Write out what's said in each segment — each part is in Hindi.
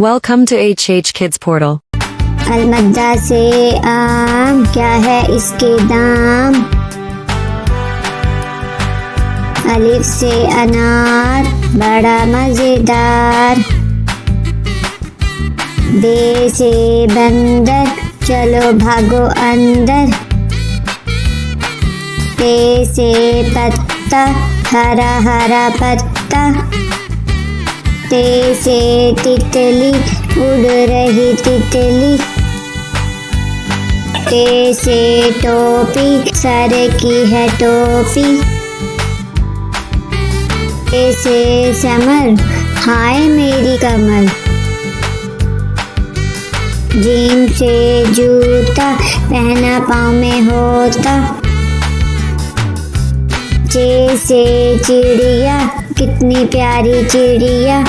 Welcome to HH Kids Portal. अलमद्दा से आम, क्या है इसके दाम। अलिफ से अनार, बड़ा मजेदार। बे से बंदर, चलो भागो अंदर। पे से पत्ता, हरा हरा पत्ता। ते से तितली, उड़ रही तितली। ते से टोपी, सर की है टोपी। ते से समर, हाय मेरी कमर। जीम से जूता, पहना पाँव में होता। चे से चिड़िया, कितनी प्यारी चिड़िया।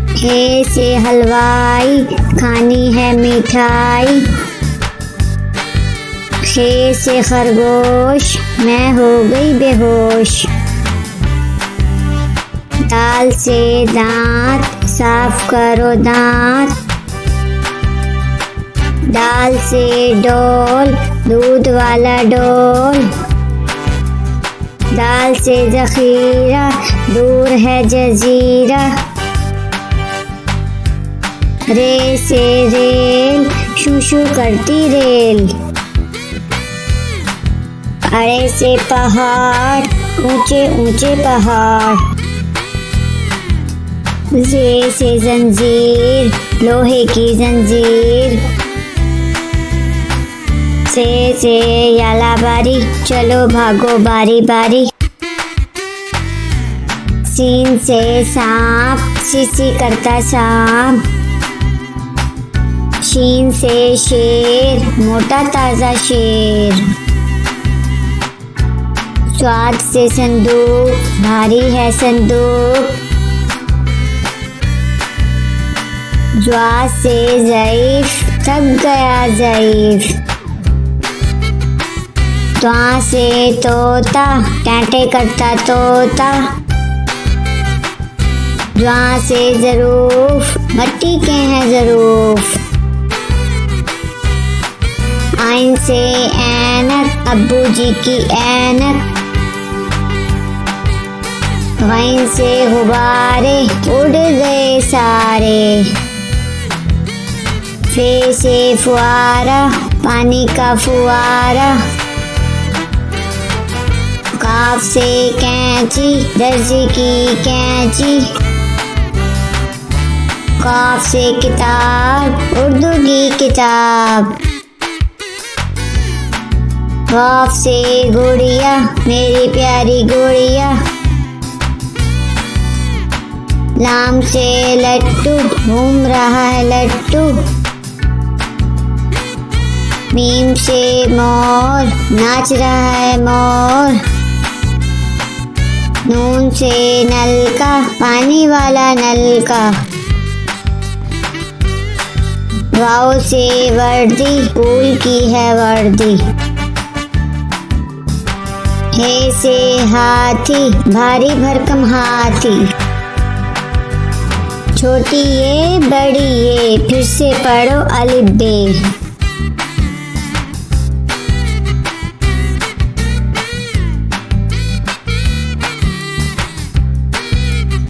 हे से हलवाई, खानी है मिठाई। हे से खरगोश, मैं हो गई बेहोश। दाल से दांत, साफ करो दांत। दाल से डोल, दूध वाला डोल। दाल से जखीरा, दूर है जजीरा। रे से रेल, शू शू करती रेल। अरे से पहाड़, ऊंचे ऊंचे पहाड़। जे से जंजीर, लोहे की जंजीर। से याला बारी, चलो भागो बारी बारी। सीन से सांप, सी करता सांप। शीन से शेर, मोटा ताजा शेर। स्वाद से संदूक, भारी है संदूक। ज्वा से ज़ईफ, थक गया ज़ईफ। त्वा से तोता, टाँटे करता तोता। ज्वा से ज़रूफ, मट्टी के हैं ज़रूफ। आइन से ऐनक, अब्बू जी की ऐनक। गैन से गुब्बारे, उड़ गए सारे। फे से फुआरा, पानी का फुआरा। काफ से कैंची, दर्जी की कैंची। काफ से किताब, उर्दू की किताब। वाफ से गुड़िया, मेरी प्यारी गुड़िया। लाम से लट्टू, घूम रहा है लट्टू। मीम से मोर, नाच रहा है मोर। नून से नलका, पानी वाला नलका। वाव से वर्दी, स्कूल की है वर्दी। हे से हाथी, भारी भरकम हाथी। छोटी ये, बड़ी ये, फिर से पढ़ो अलिफ बे।